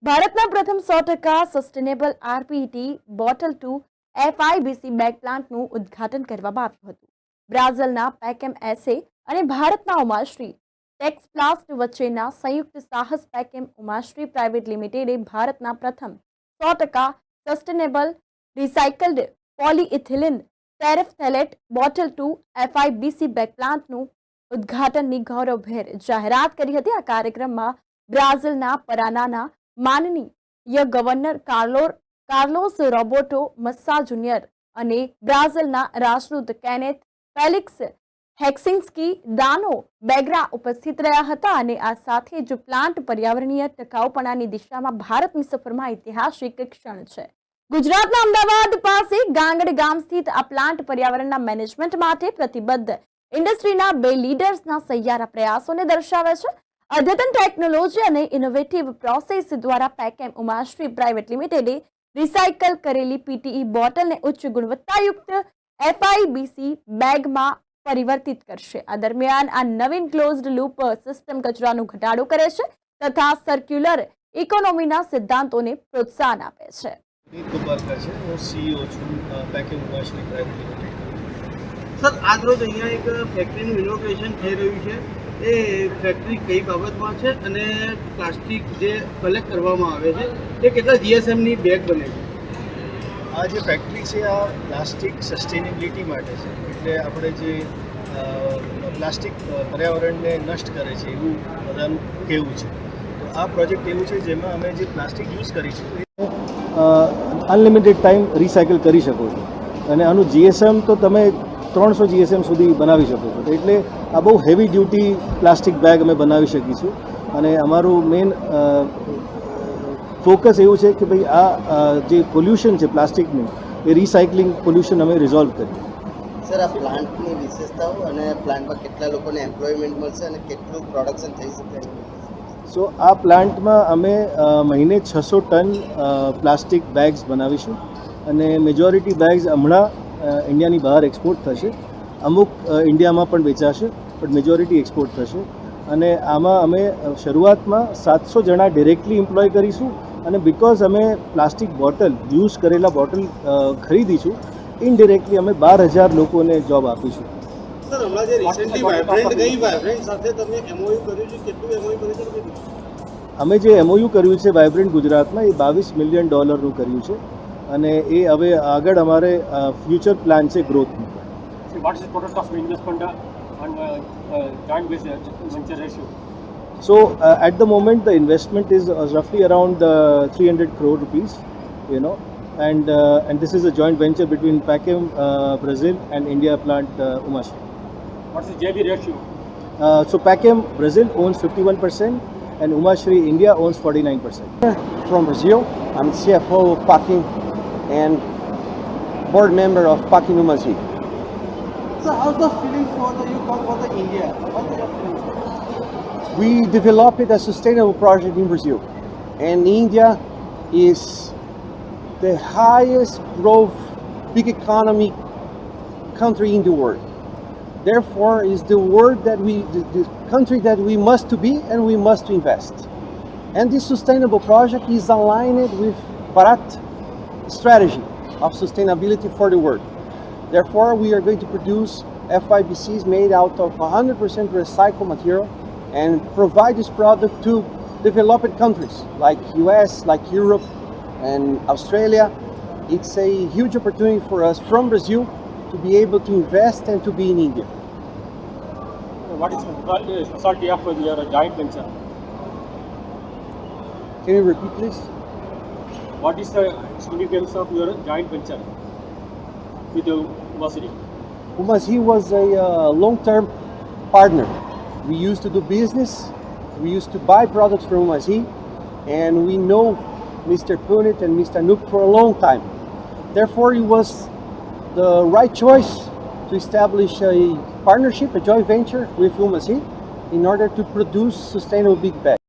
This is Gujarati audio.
ભારતના પ્રથમ 100% sustainable આરપીટી bottle to FIBC bag પ્લાન્ટનું ઉદ્ઘાટન કરવામાં આવ્યું હતું. બ્રાઝિલના પેકેમ એસે અને ભારતના ઉમાશ્રી ટેક્સપ્લાસ્ટ વચ્ચેના સંયુક્ત સાહસ પેકેમ ઉમાશ્રી પ્રાઇવેટ લિમિટેડે ભારતના પ્રથમ 100% sustainable recycled polyethylene terephthalate bottle to FIBC bag પ્લાન્ટનું ઉદ્ઘાટનની ગૌરવભેર જાહેરાત કરી હતી. આ કાર્યક્રમમાં બ્રાઝિલના પરાનાના માનનીય ગવર્નર કાર્લોસ રોબર્ટો મસ્સા જુનિયર અને બ્રાઝિલના રાજદૂત કેનેથ ફેલિક્સ હેક્સિન્સ્કી દાનો બેગ્રા ઉપસ્થિત રહ્યા હતા અને આ સાથે જ પ્લાન્ટ પર્યાવરણીય ટકાઉપણાની દિશામાં ભારતની સફરમાં ઐતિહાસિક ક્ષણ છે. ગુજરાતના અમદાવાદ પાસે ગાંગડ ગામ સ્થિત આ પ્લાન્ટ પર્યાવરણના મેનેજમેન્ટ માટે પ્રતિબદ્ધ ઇન્ડસ્ટ્રીના 2 લીડર્સના સહિયારા પ્રયાસોને દર્શાવે છે. અદ્યતન ટેકનોલોજી અને ઇનોવેટિવ પ્રોસેસ દ્વારા પેકેમ ઉમાશ્રી પ્રાઇવેટ લિમિટેડે રિસાયકલ કરેલી પીટીઈ બોટલને ઉચ્ચ ગુણવત્તાયુક્ત એફઆઈબીસી બેગમાં પરિવર્તિત કરશે. આ દરમિયાન આ નવીન ક્લોઝડ લૂપ સિસ્ટમ કચરાનો ઘટાડો કરે છે તથા સર્ક્યુલર ઇકોનોમીના સિદ્ધાંતોને પ્રોત્સાહન આપે છે. સર, આજરોજ અહીંયા એક ફેક્ટરીનું ઇનોગ્રેશન થઈ રહ્યું છે. એ ફેક્ટરી કઈ બાબતમાં છે અને પ્લાસ્ટિક જે કલેક્ટ કરવામાં આવે છે એ કેટલા જીએસએમની બેગ બને છે? આ જે ફેક્ટરી છે આ પ્લાસ્ટિક સસ્ટેનેબિલિટી માટે છે. એટલે આપણે જે પ્લાસ્ટિક પર્યાવરણને નષ્ટ કરે છે એવું બધાનું કહેવું છે. તો આ પ્રોજેક્ટ એવું છે જેમાં અમે જે પ્લાસ્ટિક યુઝ કરીશું એ અનલિમિટેડ ટાઈમ રિસાયકલ કરી શકો છો અને આનું જીએસએમ તો તમે 300 જીએસએમ સુધી બનાવી શકો છો. એટલે આ બહુ હેવી ડ્યુટી પ્લાસ્ટિક બેગ અમે બનાવી શકીશું અને અમારું મેઇન ફોકસ એવું છે કે ભાઈ આ જે પોલ્યુશન છે પ્લાસ્ટિકનું એ રિસાયકલિંગ પોલ્યુશન અમે રિઝોલ્વ કરીએ. સર, આ પ્લાન્ટની વિશેષતાઓ અને પ્લાન્ટમાં કેટલા લોકોને એમ્પ્લોયમેન્ટ મળશે અને કેટલું પ્રોડક્શન થઈ શકે? સો આ પ્લાન્ટમાં અમે મહિને 600 ટન પ્લાસ્ટિક બેગ્સ બનાવીશું અને મેજોરિટી બેગ્સ હમણાં ઇન્ડિયાની બહાર એક્સપોર્ટ થશે. અમુક ઇન્ડિયામાં પણ વેચાશે પણ મેજોરિટી એક્સપોર્ટ થશે. અને આમાં અમે શરૂઆતમાં 700 જણા ડિરેક્ટલી એમ્પ્લોય કરીશું અને બિકોઝ અમે પ્લાસ્ટિક બોટલ યુઝ કરેલા બોટલ ખરીદીશું ઇનડિરેક્ટલી અમે 12,000 લોકોને જોબ આપીશું. સર, હમણાં જે રિસેન્ટલી વાઇબ્રન્ટ સાથે તમે એમઓયુ કર્યું છે, કેટલું એમઓયુ કર્યું છે? અમે જે એમઓયુ કર્યું છે વાઇબ્રન્ટ ગુજરાતમાં એ $22 મિલિયન કર્યું છે અને એ હવે આગળ અમારે ફ્યુચર પ્લાન છે ગ્રોથનું. What is the product of investment and joint venture ratio? So at the moment the investment is roughly around 300 crore rupees, and this is a joint venture between Pakem Brazil and India plant Umashri. What is the JV ratio? So Pakem Brazil owns 51% and Umashri India owns 49%. From Brazil, I'm CFO of Pakem and board member of Pakem Umashri. So how's the feeling for you come for the India? What are your feelings? We developed a sustainable project in Brazil, and India is the highest growth, big economy country in the world. Therefore, is the country that we must to be and we must invest. And this sustainable project is aligned with Bharat strategy of sustainability for the world. Therefore, we are going to produce FIBCs made out of 100% recycled material and provide this product to developed countries like US, like Europe and Australia. It's a huge opportunity for us from Brazil to be able to invest and to be in India. What is the specialty of your joint venture? Can you repeat please? What is the significance of your joint venture with the Umashri? Umashri was a long-term partner. We used to do business, we used to buy products from Umashri, and we know Mr. Punit and Mr. Nook for a long time. Therefore, it was the right choice to establish a partnership, a joint venture with Umashri in order to produce sustainable big bags.